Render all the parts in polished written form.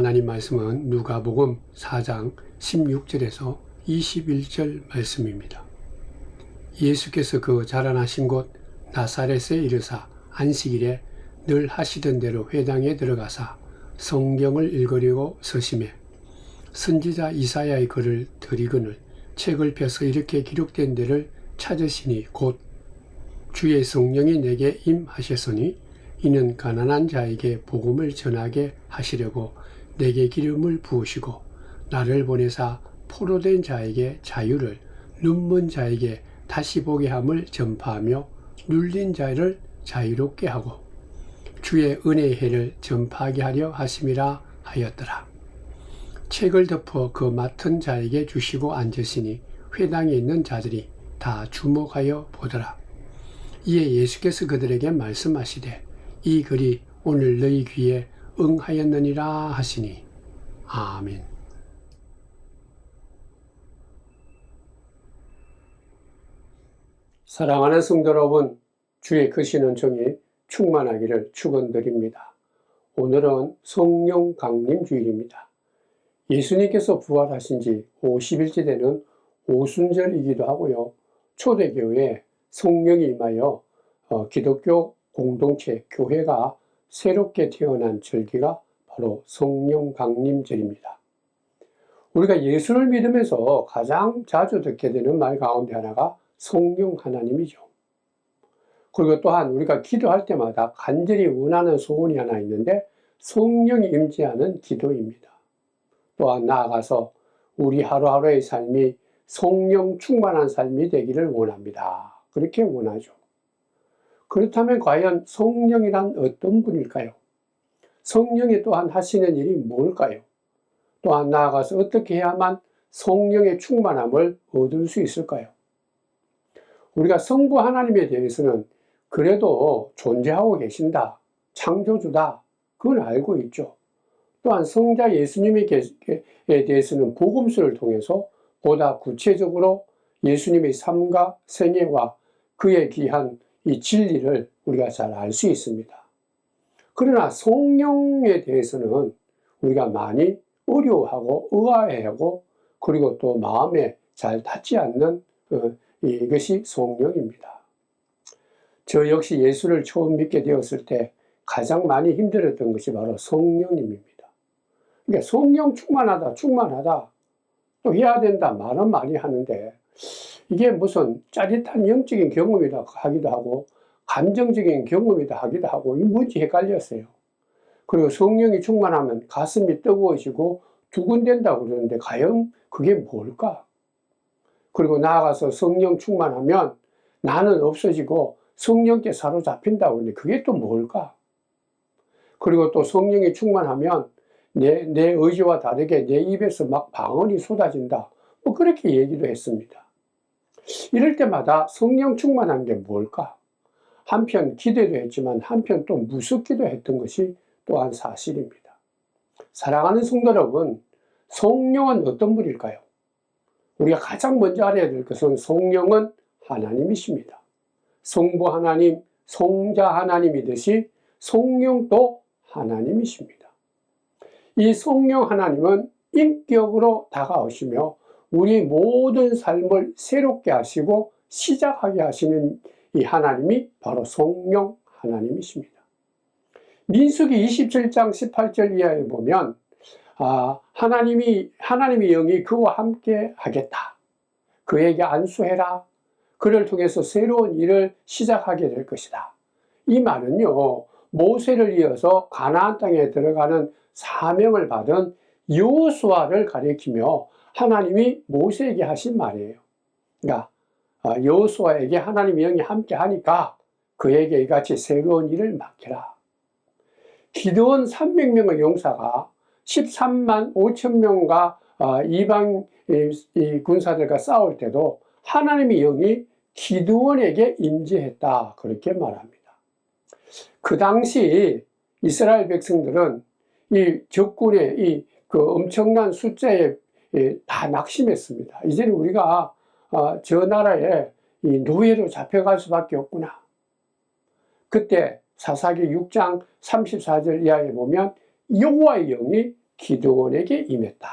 하나님 말씀은 누가복음 4장 16절에서 21절 말씀입니다. 예수께서 그 자라나신 곳 나사렛에 이르사 안식일에 늘 하시던 대로 회당에 들어가사 성경을 읽으려고 서심해 선지자 이사야의 글을 들이거늘 책을 펴서 이렇게 기록된 데를 찾으시니 곧 주의 성령이 내게 임하셨으니 이는 가난한 자에게 복음을 전하게 하시려고 내게 기름을 부으시고 나를 보내사 포로된 자에게 자유를 눈먼 자에게 다시 보게 함을 전파하며 눌린 자를 자유롭게 하고 주의 은혜의 해를 전파하게 하려 하심이라 하였더라. 책을 덮어 그 맡은 자에게 주시고 앉으시니 회당에 있는 자들이 다 주목하여 보더라. 이에 예수께서 그들에게 말씀하시되 이 글이 오늘 너희 귀에 응하였느니라 하시니 아멘. 사랑하는 성도 여러분, 주의 크신 종이 충만하기를 축원드립니다. 오늘은 성령 강림 주일입니다. 예수님께서 부활하신 지 50일째 되는 오순절이기도 하고요. 초대교회에 성령이 임하여 기독교 공동체, 교회가 새롭게 태어난 절기가 바로 성령 강림절입니다. 우리가 예수를 믿으면서 가장 자주 듣게 되는 말 가운데 하나가 성령 하나님이죠. 그리고 또한 우리가 기도할 때마다 간절히 원하는 소원이 하나 있는데 성령이 임재하는 기도입니다. 또한 나아가서 우리 하루하루의 삶이 성령 충만한 삶이 되기를 원합니다. 그렇게 원하죠. 그렇다면 과연 성령이란 어떤 분일까요? 성령이 또한 하시는 일이 뭘까요? 또한 나아가서 어떻게 해야만 성령의 충만함을 얻을 수 있을까요? 우리가 성부 하나님에 대해서는 그래도 존재하고 계신다, 창조주다, 그걸 알고 있죠. 또한 성자 예수님에 대해서는 복음서를 통해서 보다 구체적으로 예수님의 삶과 생애와 그의 귀한 이 진리를 우리가 잘 알 수 있습니다. 그러나 성령에 대해서는 우리가 많이 어려워하고 의아해하고 그리고 또 마음에 잘 닿지 않는 이것이 성령입니다. 저 역시 예수를 처음 믿게 되었을 때 가장 많이 힘들었던 것이 바로 성령님입니다. 그러니까 성령 충만하다 또 해야 된다 말은 많이 하는데 이게 무슨 짜릿한 영적인 경험이다 하기도 하고 감정적인 경험이다 하기도 하고 이게 뭔지 헷갈렸어요. 그리고 성령이 충만하면 가슴이 뜨거워지고 두근댄다고 그러는데 과연 그게 뭘까? 그리고 나아가서 성령 충만하면 나는 없어지고 성령께 사로잡힌다고 하는데 그게 또 뭘까? 그리고 또 성령이 충만하면 내 의지와 다르게 내 입에서 막 방언이 쏟아진다. 뭐 그렇게 얘기도 했습니다. 이럴 때마다 성령 충만한 게 뭘까? 한편 기대도 했지만 한편 또 무섭기도 했던 것이 또한 사실입니다. 사랑하는 성도 여러분, 성령은 어떤 분일까요? 우리가 가장 먼저 알아야 될 것은 성령은 하나님이십니다. 성부 하나님, 성자 하나님이듯이 성령도 하나님이십니다. 이 성령 하나님은 인격으로 다가오시며 우리 모든 삶을 새롭게 하시고 시작하게 하시는 이 하나님이 바로 성령 하나님이십니다. 민수기 27장 18절 이하에 보면 하나님의 영이 그와 함께 하겠다. 그에게 안수해라. 그를 통해서 새로운 일을 시작하게 될 것이다. 이 말은요, 모세를 이어서 가나안 땅에 들어가는 사명을 받은 여호수아를 가리키며 하나님이 모세에게 하신 말이에요. 그러니까 여호수아에게 하나님의 영이 함께 하니까 그에게 이같이 새로운 일을 맡겨라. 기드온 300명의 용사가 13만 5천 명과 이방 군사들과 싸울 때도 하나님의 영이 기드온에게 임재했다. 그렇게 말합니다. 그 당시 이스라엘 백성들은 이 적군의 그 엄청난 숫자에 다 낙심했습니다. 이제는 우리가 저 나라에 이 노예로 잡혀갈 수밖에 없구나. 그때 사사기 6장 34절 이하에 보면 여호와의 영이 기드온에게 임했다.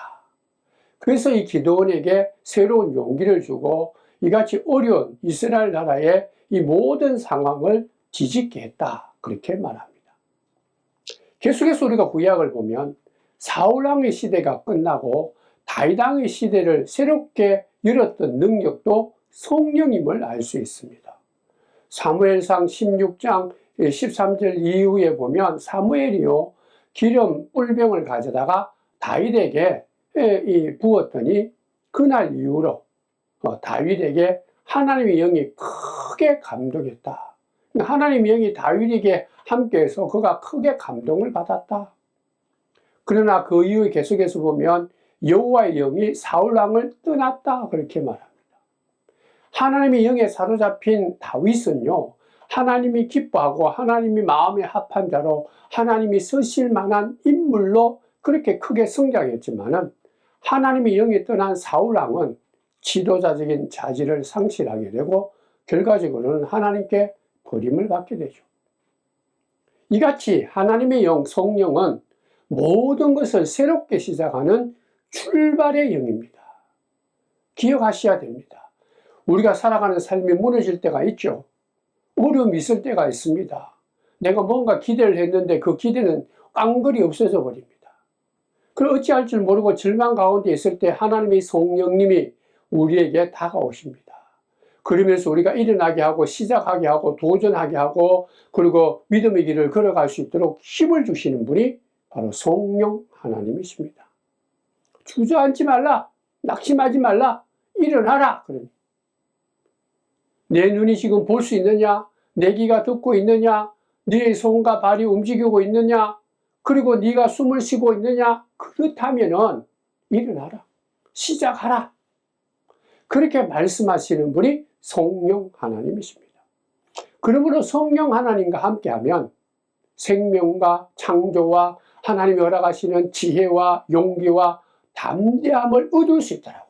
그래서 이 기드온에게 새로운 용기를 주고 이같이 어려운 이스라엘 나라의 이 모든 상황을 뒤집게 했다. 그렇게 말합니다. 계속해서 우리가 구약을 보면 사울왕의 시대가 끝나고 다윗 왕의 시대를 새롭게 열었던 능력도 성령임을 알 수 있습니다. 사무엘상 16장 13절 이후에 보면 사무엘이요 기름 뿔병을 가져다가 다윗에게 부었더니 그날 이후로 다윗에게 하나님의 영이 크게 감동했다. 하나님의 영이 다윗에게 함께해서 그가 크게 감동을 받았다. 그러나 그 이후에 계속해서 보면 여호와의 영이 사울 왕을 떠났다 그렇게 말합니다. 하나님의 영에 사로잡힌 다윗은요 하나님이 기뻐하고 하나님이 마음에 합한 자로 하나님이 쓰실 만한 인물로 그렇게 크게 성장했지만은 하나님의 영이 떠난 사울 왕은 지도자적인 자질을 상실하게 되고 결과적으로는 하나님께 버림을 받게 되죠. 이같이 하나님의 영 성령은 모든 것을 새롭게 시작하는 출발의 영입니다. 기억하셔야 됩니다. 우리가 살아가는 삶이 무너질 때가 있죠. 어려움이 있을 때가 있습니다. 내가 뭔가 기대를 했는데 그 기대는 깡그리 없어져 버립니다. 그걸 어찌할 줄 모르고 절망 가운데 있을 때 하나님의 성령님이 우리에게 다가오십니다. 그러면서 우리가 일어나게 하고 시작하게 하고 도전하게 하고 그리고 믿음의 길을 걸어갈 수 있도록 힘을 주시는 분이 바로 성령 하나님이십니다. 주저앉지 말라, 낙심하지 말라, 일어나라. 내 눈이 지금 볼 수 있느냐? 내 귀가 듣고 있느냐? 네 손과 발이 움직이고 있느냐? 그리고 네가 숨을 쉬고 있느냐? 그렇다면은 일어나라, 시작하라. 그렇게 말씀하시는 분이 성령 하나님이십니다. 그러므로 성령 하나님과 함께하면 생명과 창조와 하나님이 허락하시는 지혜와 용기와 담대함을 얻을 수 있더라고.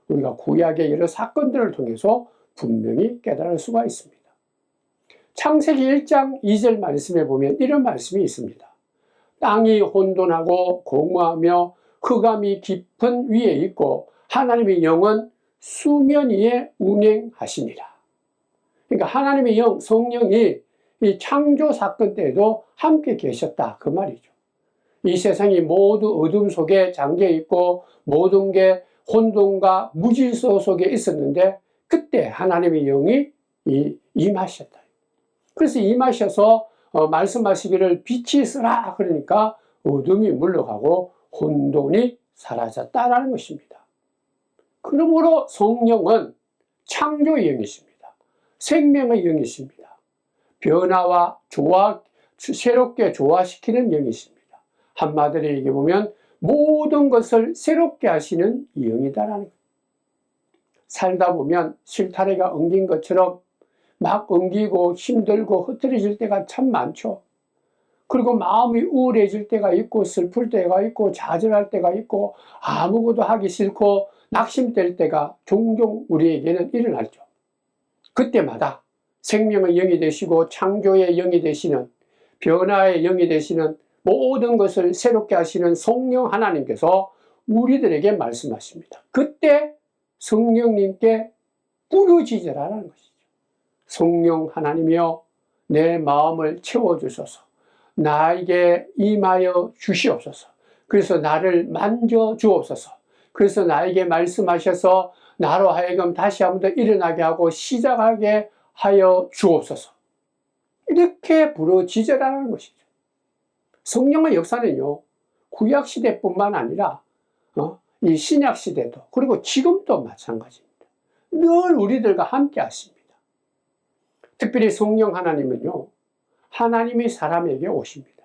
우리가 구약의 여러 사건들을 통해서 분명히 깨달을 수가 있습니다. 창세기 1장 2절 말씀에 보면 이런 말씀이 있습니다. 땅이 혼돈하고 공허하며 흑암이 깊은 위에 있고 하나님의 영은 수면 위에 운행하시니라. 그러니까 하나님의 영, 성령이 이 창조 사건 때에도 함께 계셨다 그 말이죠. 이 세상이 모두 어둠 속에 잠겨 있고 모든 게 혼돈과 무질서 속에 있었는데 그때 하나님의 영이 임하셨다. 그래서 임하셔서 말씀하시기를 빛이 있으라 그러니까 어둠이 물러가고 혼돈이 사라졌다라는 것입니다. 그러므로 성령은 창조의 영이십니다. 생명의 영이십니다. 변화와 새롭게 조화시키는 영이십니다. 한마디로 얘기해 보면 모든 것을 새롭게 하시는 영이다라는 거예요. 살다 보면 실타래가 엉긴 것처럼 막 엉기고 힘들고 흐트러질 때가 참 많죠. 그리고 마음이 우울해질 때가 있고 슬플 때가 있고 좌절할 때가 있고 아무것도 하기 싫고 낙심될 때가 종종 우리에게는 일어나죠. 그때마다 생명의 영이 되시고 창조의 영이 되시는 변화의 영이 되시는 모든 것을 새롭게 하시는 성령 하나님께서 우리들에게 말씀하십니다. 그때 성령님께 부르짖으라는 것이죠. 성령 하나님이여 내 마음을 채워주소서. 나에게 임하여 주시옵소서. 그래서 나를 만져 주옵소서. 그래서 나에게 말씀하셔서 나로 하여금 다시 한번 더 일어나게 하고 시작하게 하여 주옵소서. 이렇게 부르짖으라는 것이죠. 성령의 역사는요, 구약시대뿐만 아니라 이 신약시대도 그리고 지금도 마찬가지입니다. 늘 우리들과 함께 하십니다. 특별히 성령 하나님은요, 하나님이 사람에게 오십니다.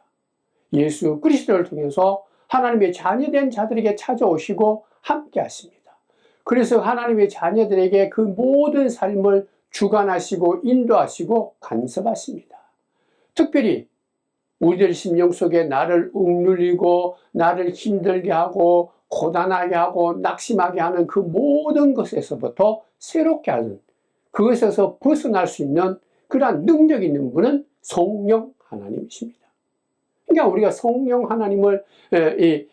예수 그리스도를 통해서 하나님의 자녀된 자들에게 찾아오시고 함께 하십니다. 그래서 하나님의 자녀들에게 그 모든 삶을 주관하시고 인도하시고 간섭하십니다. 특별히 우리들 심령 속에 나를 억눌리고 나를 힘들게 하고 고단하게 하고 낙심하게 하는 그 모든 것에서부터 새롭게 하는, 그것에서 벗어날 수 있는 그러한 능력이 있는 분은 성령 하나님이십니다. 그러니까 우리가 성령 하나님을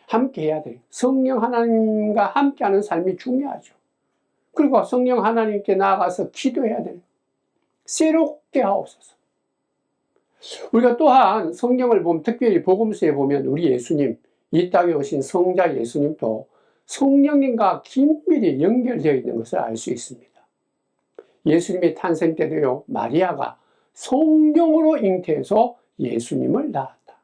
함께 해야 돼요. 성령 하나님과 함께하는 삶이 중요하죠. 그리고 성령 하나님께 나아가서 기도해야 돼요. 새롭게 하옵소서. 우리가 또한 성경을 보면, 특별히 복음서에 보면 우리 예수님, 이 땅에 오신 성자 예수님도 성령님과 긴밀히 연결되어 있는 것을 알 수 있습니다. 예수님의 탄생 때도요, 마리아가 성령으로 잉태해서 예수님을 낳았다.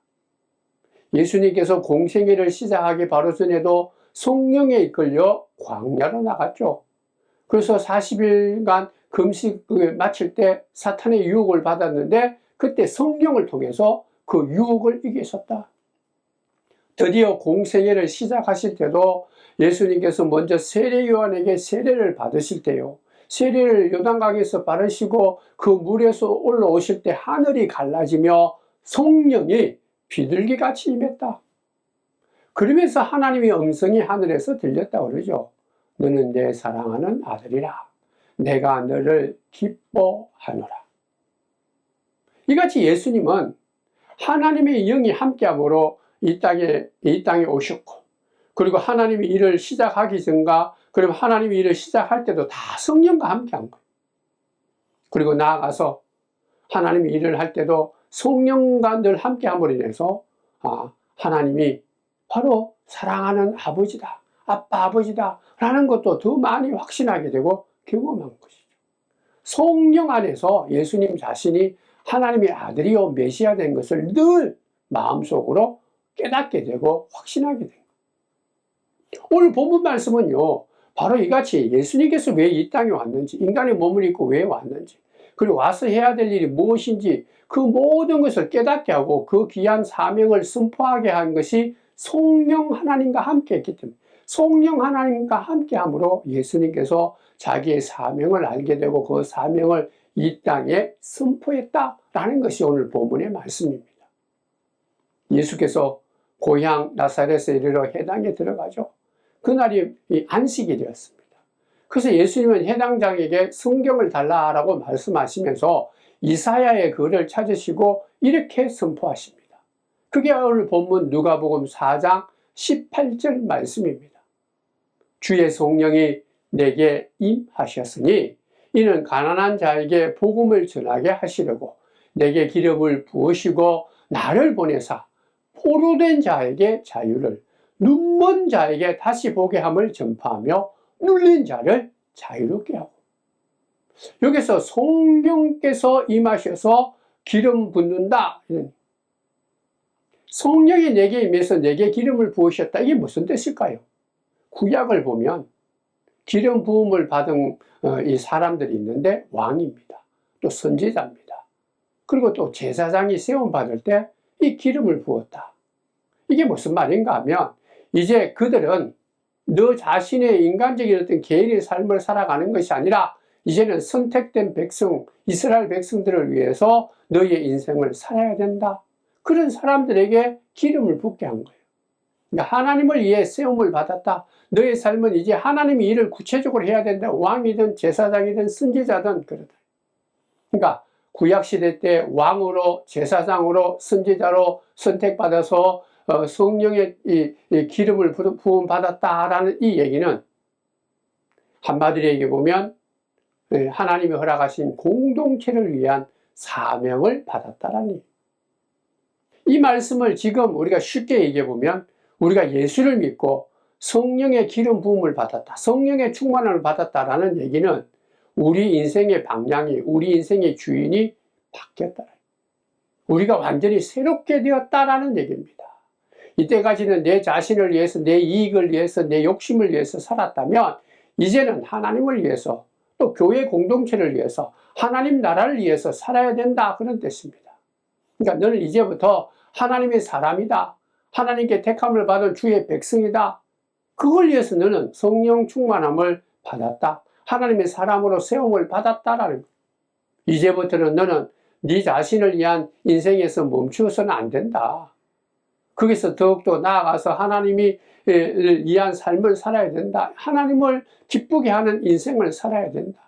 예수님께서 공생애를 시작하기 바로 전에도 성령에 이끌려 광야로 나갔죠. 그래서 40일간 금식을 마칠 때 사탄의 유혹을 받았는데 그때 성령을 통해서 그 유혹을 이기셨다. 드디어 공생애를 시작하실 때도 예수님께서 먼저 세례 요한에게 세례를 받으실 때요, 세례를 요단강에서 바르시고 그 물에서 올라오실 때 하늘이 갈라지며 성령이 비둘기같이 임했다. 그러면서 하나님의 음성이 하늘에서 들렸다고 그러죠. 너는 내 사랑하는 아들이라. 내가 너를 기뻐하노라. 이같이 예수님은 하나님의 영이 함께함으로 이 땅에 오셨고, 그리고 하나님이 일을 시작하기 전과 그럼 하나님이 일을 시작할 때도 다 성령과 함께한 거예요. 그리고 나아가서 하나님이 일을 할 때도 성령과 늘 함께함으로 인해서 하나님이 바로 사랑하는 아버지다, 아빠 아버지다 라는 것도 더 많이 확신하게 되고 경험한 것이죠. 성령 안에서 예수님 자신이 하나님의 아들이요 메시아 된 것을 늘 마음속으로 깨닫게 되고 확신하게 된 거예요. 오늘 본문 말씀은요, 바로 이같이 예수님께서 왜 이 땅에 왔는지, 인간의 몸을 입고 왜 왔는지, 그리고 와서 해야 될 일이 무엇인지 그 모든 것을 깨닫게 하고 그 귀한 사명을 선포하게 한 것이 성령 하나님과 함께 했기 때문에, 성령 하나님과 함께 함으로 예수님께서 자기의 사명을 알게 되고 그 사명을 이 땅에 선포했다라는 것이 오늘 본문의 말씀입니다. 예수께서 고향 나사렛에 이르러 해당에 들어가죠. 그날이 안식이 되었습니다. 그래서 예수님은 해당장에게 성경을 달라라고 말씀하시면서 이사야의 글을 찾으시고 이렇게 선포하십니다. 그게 오늘 본문 누가복음 4장 18절 말씀입니다. 주의 성령이 내게 임하셨으니 이는 가난한 자에게 복음을 전하게 하시려고 내게 기름을 부으시고 나를 보내사 포로된 자에게 자유를, 눈먼 자에게 다시 보게 함을 전파하며 눌린 자를 자유롭게 하고. 여기서 성령께서 임하셔서 기름 붓는다. 성령이 내게 임해서 내게 기름을 부으셨다. 이게 무슨 뜻일까요? 구약을 보면 기름 부음을 받은 이 사람들이 있는데 왕입니다. 또 선지자입니다. 그리고 또 제사장이 세움 받을 때 이 기름을 부었다. 이게 무슨 말인가 하면 이제 그들은 너 자신의 인간적인 어떤 개인의 삶을 살아가는 것이 아니라 이제는 선택된 백성, 이스라엘 백성들을 위해서 너의 인생을 살아야 된다. 그런 사람들에게 기름을 붓게 한 거예요. 그러니까 하나님을 위해 세움을 받았다. 너의 삶은 이제 하나님이 일을 구체적으로 해야 된다. 왕이든 제사장이든 선지자든 그러다. 그러니까 구약시대 때 왕으로, 제사장으로, 선지자로 선택받아서 성령의 이 기름을 부음 받았다라는 이 얘기는 한마디로 얘기해 보면 하나님이 허락하신 공동체를 위한 사명을 받았다라는 얘기. 이 말씀을 지금 우리가 쉽게 얘기해 보면 우리가 예수를 믿고 성령의 기름 부음을 받았다, 성령의 충만함을 받았다라는 얘기는 우리 인생의 방향이, 우리 인생의 주인이 바뀌었다. 우리가 완전히 새롭게 되었다라는 얘기입니다. 이때까지는 내 자신을 위해서, 내 이익을 위해서, 내 욕심을 위해서 살았다면 이제는 하나님을 위해서, 또 교회 공동체를 위해서, 하나님 나라를 위해서 살아야 된다, 그런 뜻입니다. 그러니까 너는 이제부터 하나님의 사람이다, 하나님께 택함을 받은 주의 백성이다. 그걸 위해서 너는 성령 충만함을 받았다, 하나님의 사람으로 세움을 받았다라는 거예요. 이제부터는 너는 네 자신을 위한 인생에서 멈추어서는 안 된다. 거기서 더욱더 나아가서 하나님이 위한 삶을 살아야 된다. 하나님을 기쁘게 하는 인생을 살아야 된다.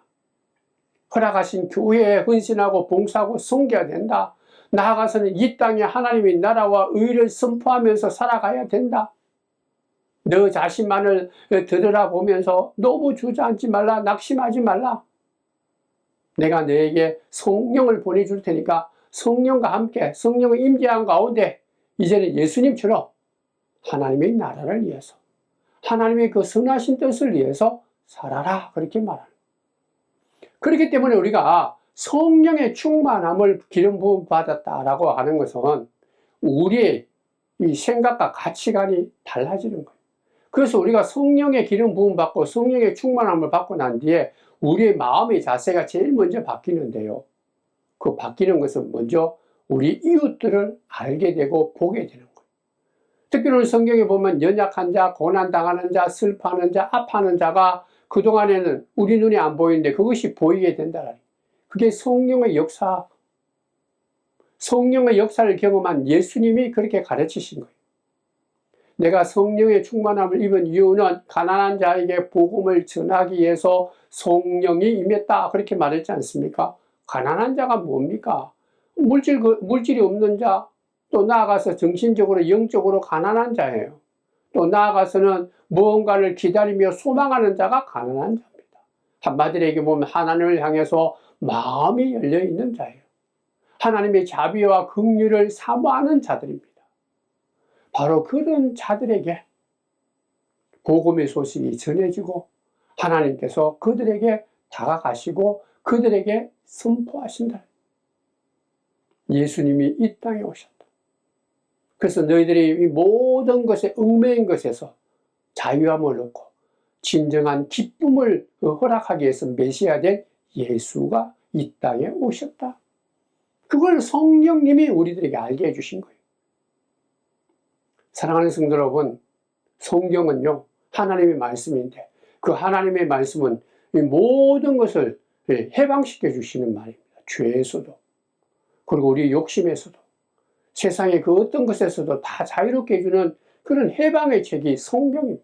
허락하신 교회에 헌신하고 봉사하고 섬겨야 된다. 나아가서는 이 땅에 하나님의 나라와 의를 선포하면서 살아가야 된다. 너 자신만을 들여다보면서 너무 주저앉지 말라, 낙심하지 말라. 내가 너에게 성령을 보내줄 테니까 성령과 함께 성령의 임재한 가운데 이제는 예수님처럼 하나님의 나라를 위해서, 하나님의 그 선하신 뜻을 위해서 살아라, 그렇게 말하는 거예요. 그렇기 때문에 우리가 성령의 충만함을 기름 부음 받았다라고 하는 것은 우리의 이 생각과 가치관이 달라지는 거예요. 그래서 우리가 성령의 기름 부음 받고 성령의 충만함을 받고 난 뒤에 우리의 마음의 자세가 제일 먼저 바뀌는데요. 그 바뀌는 것은 먼저 우리 이웃들을 알게 되고 보게 되는 거예요. 특별히 성경에 보면 연약한 자, 고난당하는 자, 슬퍼하는 자, 아파하는 자가 그동안에는 우리 눈에 안 보이는데 그것이 보이게 된다. 그게 성령의 역사, 성령의 역사를 경험한 예수님이 그렇게 가르치신 거예요. 내가 성령의 충만함을 입은 이유는 가난한 자에게 복음을 전하기 위해서 성령이 임했다, 그렇게 말했지 않습니까? 가난한 자가 뭡니까? 물질이 없는 자, 또 나아가서 정신적으로 영적으로 가난한 자예요. 또 나아가서는 무언가를 기다리며 소망하는 자가 가난한 자입니다. 한마디로 얘기해 보면 하나님을 향해서 마음이 열려있는 자예요. 하나님의 자비와 긍휼을 사모하는 자들입니다. 바로 그런 자들에게 복음의 소식이 전해지고 하나님께서 그들에게 다가가시고 그들에게 선포하신다. 예수님이 이 땅에 오셨다. 그래서 너희들이 이 모든 것에 얽매인 것에서 자유함을 얻고 진정한 기쁨을 허락하기 위해서 메시아된 예수가 이 땅에 오셨다. 그걸 성령님이 우리들에게 알게 해주신 거예요. 사랑하는 성도 여러분, 성경은요 하나님의 말씀인데 그 하나님의 말씀은 이 모든 것을 해방시켜 주시는 말입니다. 죄에서도 그리고 우리 욕심에서도 세상의 그 어떤 것에서도 다 자유롭게 해주는 그런 해방의 책이 성경입니다.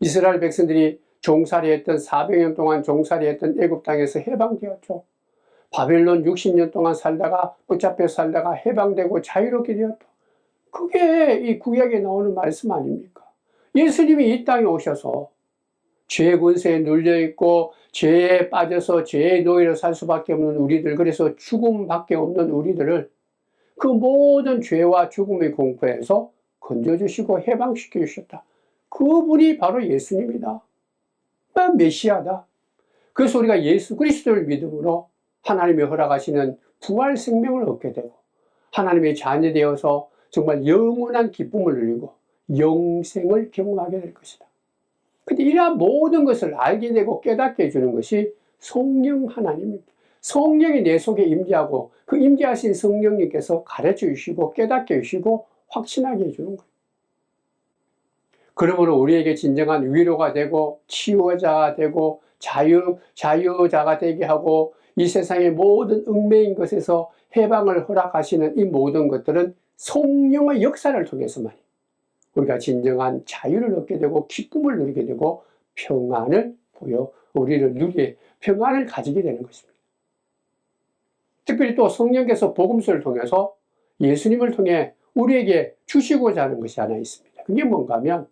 이스라엘 백성들이 종살이했던 400년 동안 종살이했던 애굽 땅에서 해방되었죠. 바벨론 60년 동안 살다가 붙잡혀 살다가 해방되고 자유롭게 되었다. 그게 이 구약에 나오는 말씀 아닙니까? 예수님이 이 땅에 오셔서 죄의 권세에 눌려있고 죄에 빠져서 죄의 노예로 살 수밖에 없는 우리들, 그래서 죽음밖에 없는 우리들을 그 모든 죄와 죽음의 공포에서 건져주시고 해방시켜 주셨다. 그분이 바로 예수님이다. 메시아다. 그래서 우리가 예수 그리스도를 믿음으로 하나님이 허락하시는 부활 생명을 얻게 되고 하나님의 자녀 되어서 정말 영원한 기쁨을 누리고 영생을 경험하게 될 것이다. 근데 이러한 모든 것을 알게 되고 깨닫게 해주는 것이 성령 하나님입니다. 성령이 내 속에 임재하고 그 임재하신 성령님께서 가르쳐 주시고 깨닫게 해주시고 확신하게 해주는 거예요. 그러므로 우리에게 진정한 위로가 되고 치유자가 되고 자유자가 되게 하고 이 세상의 모든 얽매인 것에서 해방을 허락하시는 이 모든 것들은 성령의 역사를 통해서만 우리가 진정한 자유를 얻게 되고 기쁨을 누리게 되고 평안을 평안을 가지게 되는 것입니다. 특별히 또 성령께서 복음서를 통해서 예수님을 통해 우리에게 주시고자 하는 것이 하나 있습니다. 그게 뭔가 하면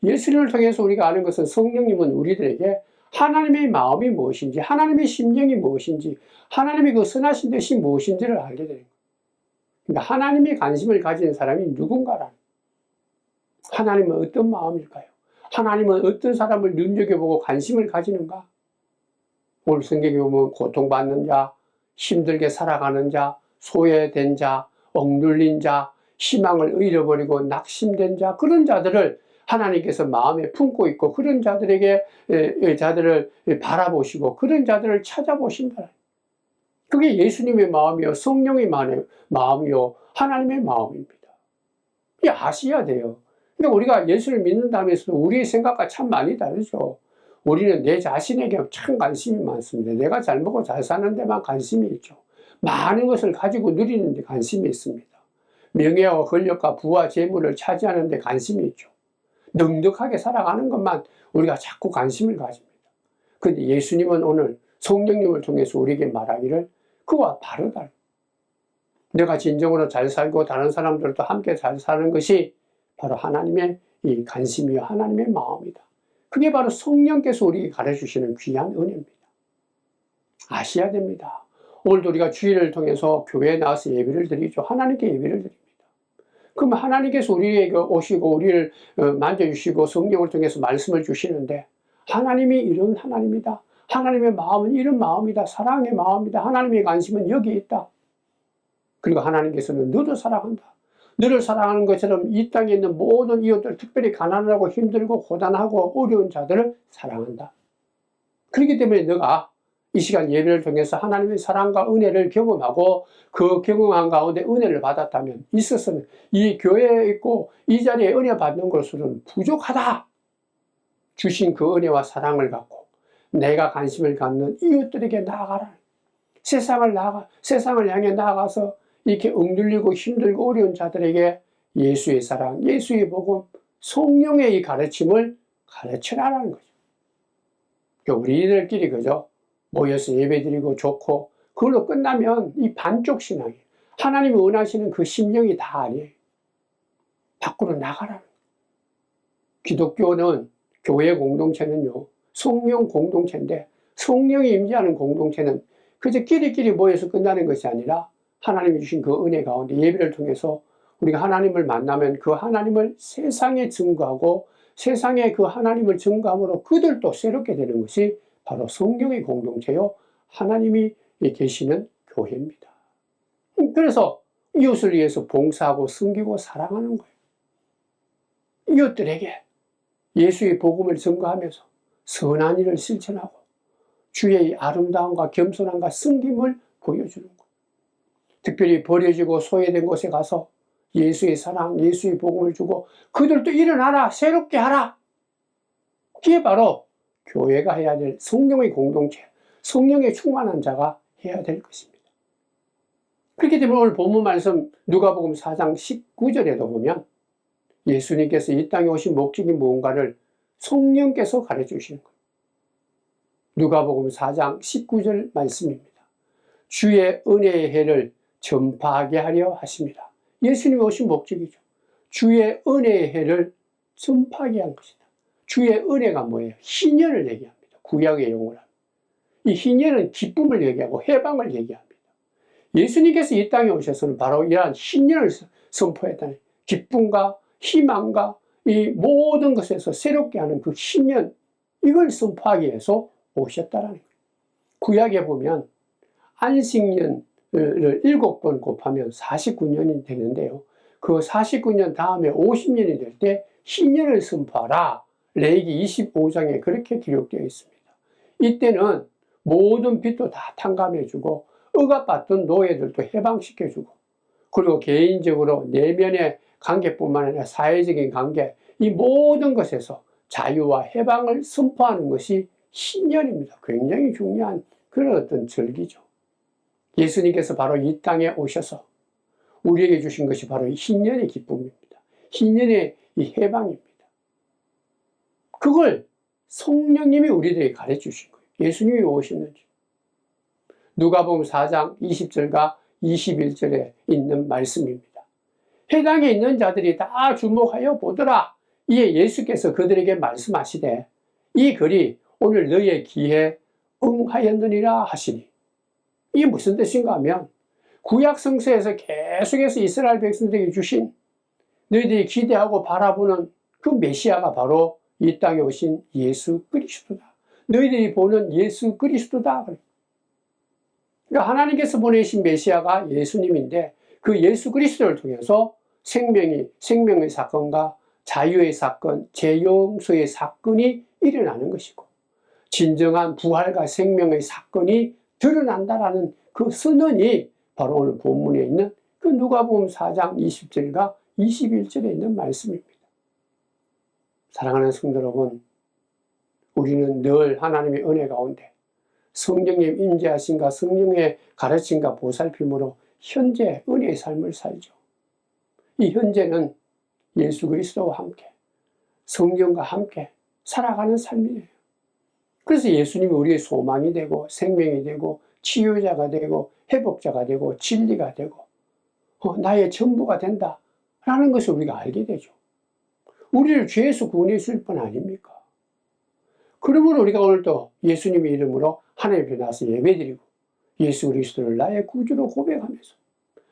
예수님을 통해서 우리가 아는 것은 성령님은 우리들에게 하나님의 마음이 무엇인지, 하나님의 심령이 무엇인지, 하나님의 그 선하신 뜻이 무엇인지를 알게 되는 거예요. 그러니까 하나님의 관심을 가진 사람이 누군가라는, 하나님은 어떤 마음일까요? 하나님은 어떤 사람을 눈여겨보고 관심을 가지는가? 오늘 성경에 보면 고통받는 자, 힘들게 살아가는 자, 소외된 자, 억눌린 자, 희망을 잃어버리고 낙심된 자, 그런 자들을 하나님께서 마음에 품고 있고 그런 자들을 바라보시고 그런 자들을 찾아보신다. 그게 예수님의 마음이요, 성령의 마음이요, 하나님의 마음입니다. 이게 아셔야 돼요. 그러니까 우리가 예수를 믿는다고 해서 우리의 생각과 참 많이 다르죠. 우리는 내 자신에게 참 관심이 많습니다. 내가 잘 먹고 잘 사는 데만 관심이 있죠. 많은 것을 가지고 누리는 데 관심이 있습니다. 명예와 권력과 부와 재물을 차지하는 데 관심이 있죠. 넉넉하게 살아가는 것만 우리가 자꾸 관심을 가집니다. 그런데 예수님은 오늘 성령님을 통해서 우리에게 말하기를 그와 다르다. 내가 진정으로 잘 살고 다른 사람들도 함께 잘 사는 것이 바로 하나님의 이 관심이요 하나님의 마음이다. 그게 바로 성령께서 우리에게 가르쳐주시는 귀한 은혜입니다. 아셔야 됩니다. 오늘도 우리가 주일을 통해서 교회에 나와서 예배를 드리죠. 하나님께 예배를 드립니다. 그럼 하나님께서 우리에게 오시고 우리를 만져주시고 성령을 통해서 말씀을 주시는데 하나님이 이런 하나님이다. 하나님의 마음은 이런 마음이다. 사랑의 마음이다. 하나님의 관심은 여기에 있다. 그리고 하나님께서는 너도 사랑한다. 너를 사랑하는 것처럼 이 땅에 있는 모든 이웃들, 특별히 가난하고 힘들고 고단하고 어려운 자들을 사랑한다. 그렇기 때문에 너가 이 시간 예배를 통해서 하나님의 사랑과 은혜를 경험하고 그 경험한 가운데 은혜를 받았다면 있어서는 이 교회에 있고 이 자리에 은혜 받는 것으로는 부족하다. 주신 그 은혜와 사랑을 갖고 내가 관심을 갖는 이웃들에게 나아가라. 세상을 향해 나아가서 이렇게 억눌리고 힘들고 어려운 자들에게 예수의 사랑, 예수의 복음, 성령의 이 가르침을 가르치라는 거죠. 그러니까 우리들끼리 그죠? 모여서 예배드리고 좋고 그걸로 끝나면 이 반쪽 신앙이에요. 하나님이 원하시는 그 심령이 다 아니에요. 밖으로 나가라는 거예요. 기독교는 교회 공동체는요. 성령 공동체인데 성령이 임재하는 공동체는 그저 끼리끼리 모여서 끝나는 것이 아니라 하나님이 주신 그 은혜 가운데 예배를 통해서 우리가 하나님을 만나면 그 하나님을 세상에 증거하고 세상에 그 하나님을 증거함으로 그들도 새롭게 되는 것이 바로 성령의 공동체요 하나님이 계시는 교회입니다. 그래서 이웃을 위해서 봉사하고 섬기고 사랑하는 거예요. 이웃들에게 예수의 복음을 증거하면서 선한 일을 실천하고 주의 아름다움과 겸손함과 섬김을 보여주는 거예요. 특별히 버려지고 소외된 곳에 가서 예수의 사랑, 예수의 복음을 주고 그들도 일어나라, 새롭게 하라. 그게 바로 교회가 해야 될 성령의 공동체, 성령에 충만한 자가 해야 될 것입니다. 그렇기 때문에 오늘 본문 말씀 누가복음 4장 19절에도 보면 예수님께서 이 땅에 오신 목적이 무언가를 성령께서 가르쳐 주시는 거예요. 누가복음 4장 19절 말씀입니다. 주의 은혜의 해를 전파하게 하려 하십니다. 예수님이 오신 목적이죠. 주의 은혜의 해를 전파하게 한 것이다. 주의 은혜가 뭐예요? 희년을 얘기합니다. 구약의 용어로. 이 희년은 기쁨을 얘기하고 해방을 얘기합니다. 예수님께서 이 땅에 오셔서는 바로 이러한 희년을 선포했다는 기쁨과 희망과 이 모든 것에서 새롭게 하는 그 희년, 이걸 선포하기 위해서 오셨다라는 거예요. 구약에 보면 안식년을 7번 곱하면 49년이 되는데요. 그 49년 다음에 50년이 될 때 희년을 선포하라. 레위기 25장에 그렇게 기록되어 있습니다. 이때는 모든 빚도 다 탕감해주고 억압받던 노예들도 해방시켜주고 그리고 개인적으로 내면의 관계뿐만 아니라 사회적인 관계 이 모든 것에서 자유와 해방을 선포하는 것이 희년입니다. 굉장히 중요한 그런 어떤 절기죠. 예수님께서 바로 이 땅에 오셔서 우리에게 주신 것이 바로 희년의 기쁨입니다. 희년의 이 해방입니다. 그걸 성령님이 우리들에게 가르쳐 주신 거예요. 예수님이 오셨는지. 누가복음 4장 20절과 21절에 있는 말씀입니다. 회당에 있는 자들이 다 주목하여 보더라. 이에 예수께서 그들에게 말씀하시되 이 글이 오늘 너희의 귀에 응하였느니라 하시니 이게 무슨 뜻인가 하면 구약 성서에서 계속해서 이스라엘 백성들에게 주신 너희들이 기대하고 바라보는 그 메시아가 바로 이 땅에 오신 예수 그리스도다. 너희들이 보는 예수 그리스도다. 그러니까 하나님께서 보내신 메시아가 예수님인데 그 예수 그리스도를 통해서 생명의 사건과 자유의 사건, 재용서의 사건이 일어나는 것이고 진정한 부활과 생명의 사건이 드러난다라는 그 선언이 바로 오늘 본문에 있는 그 누가복음 4장 20절과 21절에 있는 말씀입니다. 사랑하는 성도 여러분, 우리는 늘 하나님의 은혜 가운데 성령님 임재하심과 성령의 가르침과 보살핌으로 현재 은혜의 삶을 살죠. 이 현재는 예수 그리스도와 함께 성령과 함께 살아가는 삶이에요. 그래서 예수님이 우리의 소망이 되고 생명이 되고 치유자가 되고 회복자가 되고 진리가 되고 나의 전부가 된다 라는 것을 우리가 알게 되죠. 우리를 죄에서 구원해 줄 뿐 아닙니까? 그러므로 우리가 오늘도 예수님의 이름으로 하나님 앞에 나와서 예배드리고 예수 그리스도를 나의 구주로 고백하면서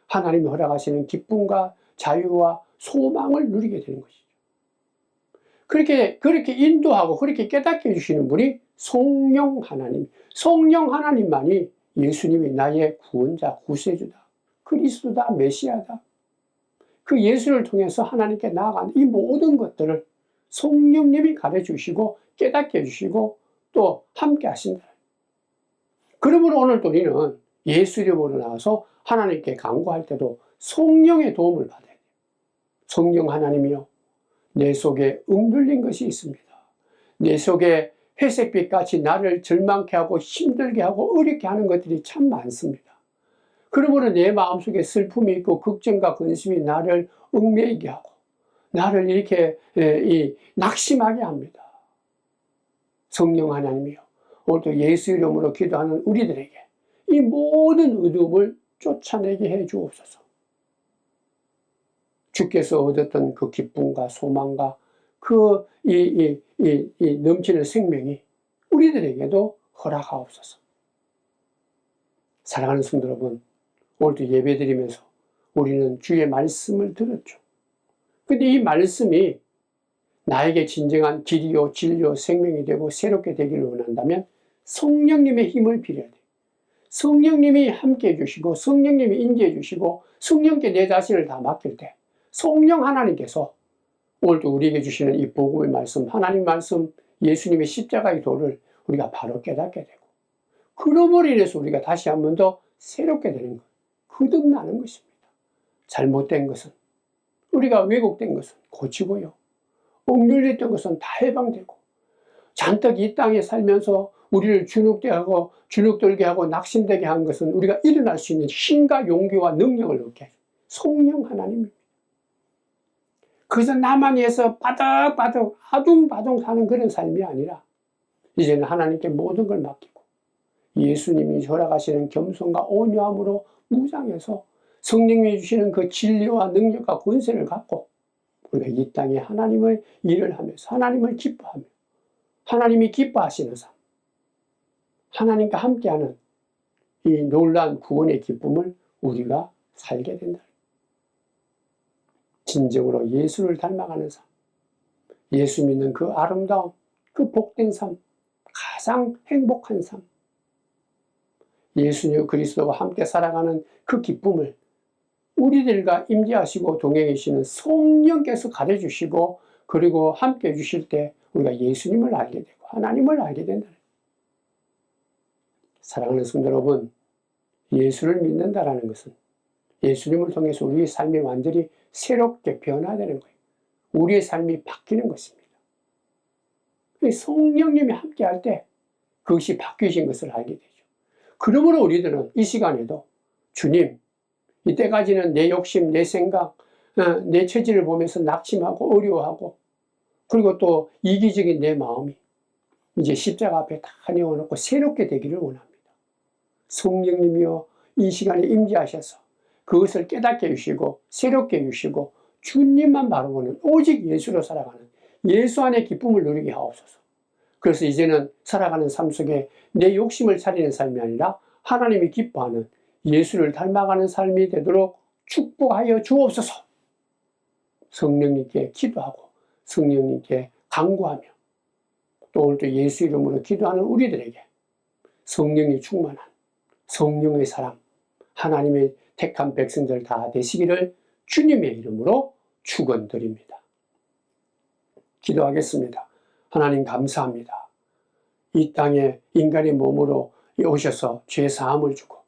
하나님이 허락하시는 기쁨과 자유와 소망을 누리게 되는 것이죠. 그렇게 인도하고 그렇게 깨닫게 해주시는 분이 성령 하나님, 성령 하나님만이 예수님이 나의 구원자, 구세주다, 그리스도다, 메시아다. 그 예수를 통해서 하나님께 나아가는 이 모든 것들을 성령님이 가르쳐주시고 깨닫게 해주시고 또 함께 하신다. 그러므로 오늘도 우리는 예수 이름으로 나와서 하나님께 간구할 때도 성령의 도움을 받아야 돼요. 성령 하나님이요, 내 속에 억눌린 것이 있습니다. 내 속에 회색빛같이 나를 절망케 하고 힘들게 하고 어렵게 하는 것들이 참 많습니다. 그러므로 내 마음속에 슬픔이 있고 걱정과 근심이 나를 얽매이게 하고 나를 이렇게 낙심하게 합니다. 성령 하나님이요, 오늘도 예수 이름으로 기도하는 우리들에게 이 모든 어두움을 쫓아내게 해 주옵소서. 주께서 얻었던 그 기쁨과 소망과 그 넘치는 생명이 우리들에게도 허락하옵소서. 사랑하는 성도 여러분, 오늘도 예배드리면서 우리는 주의 말씀을 들었죠. 근데 이 말씀이 나에게 진정한 길이요, 진리요, 생명이 되고 새롭게 되기를 원한다면 성령님의 힘을 빌어야 돼요. 성령님이 함께 해주시고 성령님이 인도해 주시고 성령께 내 자신을 다 맡길 때 성령 하나님께서 오늘도 우리에게 주시는 이 복음의 말씀, 하나님 말씀, 예수님의 십자가의 도를 우리가 바로 깨닫게 되고 그러므로 인해서 우리가 다시 한 번 더 새롭게 되는 것, 거듭나는 것입니다. 잘못된 것은, 우리가 왜곡된 것은 고치고요, 억눌렸던 것은 다 해방되고 잔뜩 이 땅에 살면서 우리를 주눅들게 하고 낙심되게 한 것은 우리가 일어날 수 있는 힘과 용기와 능력을 얻게 해요. 성령 하나님입니다. 그래서 나만 위해서 바득바득 아둥바둥 사는 그런 삶이 아니라 이제는 하나님께 모든 걸 맡기고 예수님이 허락하시는 겸손과 온유함으로 무장해서 성령님이 주시는 그 진리와 능력과 권세를 갖고 우리가 이 땅에 하나님의 일을 하면서 하나님을 기뻐하며 하나님이 기뻐하시는 삶, 하나님과 함께하는 이 놀라운 구원의 기쁨을 우리가 살게 된다. 진정으로 예수를 닮아가는 삶, 예수 믿는 그 아름다움, 그 복된 삶, 가장 행복한 삶, 예수님 그리스도와 함께 살아가는 그 기쁨을 우리들과 임재하시고 동행해 주시는 성령께서 가르쳐주시고 그리고 함께 해주실 때 우리가 예수님을 알게 되고 하나님을 알게 된다. 사랑하는 성도 여러분, 예수를 믿는다라는 것은 예수님을 통해서 우리의 삶이 완전히 새롭게 변화되는 거예요. 우리의 삶이 바뀌는 것입니다. 성령님이 함께 할 때 그것이 바뀌신 것을 알게 되죠. 그러므로 우리들은 이 시간에도 주님, 이때까지는 내 욕심, 내 생각, 내 처지를 보면서 낙심하고 어려워하고 그리고 또 이기적인 내 마음이 이제 십자가 앞에 다 내어놓고 새롭게 되기를 원합니다. 성령님이여 이 시간에 임재하셔서 그것을 깨닫게 해주시고 새롭게 해주시고 주님만 바라보는 오직 예수로 살아가는 예수 안의 기쁨을 누리게 하옵소서. 그래서 이제는 살아가는 삶 속에 내 욕심을 차리는 삶이 아니라 하나님이 기뻐하는 예수를 닮아가는 삶이 되도록 축복하여 주옵소서. 성령님께 기도하고 성령님께 간구하며 또 오늘도 예수 이름으로 기도하는 우리들에게 성령이 충만한 성령의 사람, 하나님의 택한 백성들 다 되시기를 주님의 이름으로 축원드립니다. 기도하겠습니다. 하나님 감사합니다. 이 땅에 인간의 몸으로 오셔서 죄 사함을 주고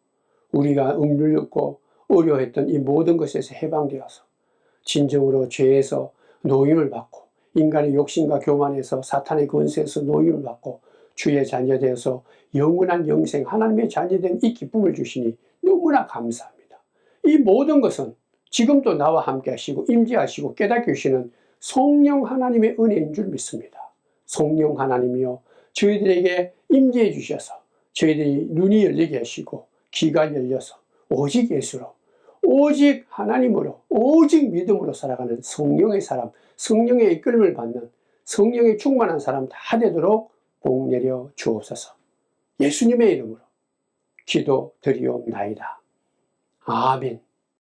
우리가 억눌렸고 어려워했던 이 모든 것에서 해방되어서 진정으로 죄에서 노임을 받고 인간의 욕심과 교만에서 사탄의 권세에서 노임을 받고 주의 자녀 되어서 영원한 영생 하나님의 자녀된 이 기쁨을 주시니 너무나 감사합니다. 이 모든 것은 지금도 나와 함께 하시고 임재하시고 깨닫게 주시는 성령 하나님의 은혜인 줄 믿습니다. 성령 하나님이여 저희들에게 임재해 주셔서 저희들이 눈이 열리게 하시고 귀가 열려서 오직 예수로 오직 하나님으로, 오직 믿음으로 살아가는 성령의 사람, 성령의 이끌림을 받는 성령의 충만한 사람 다 되도록 복 내려 주옵소서. 예수님의 이름으로 기도드리옵나이다. 아멘.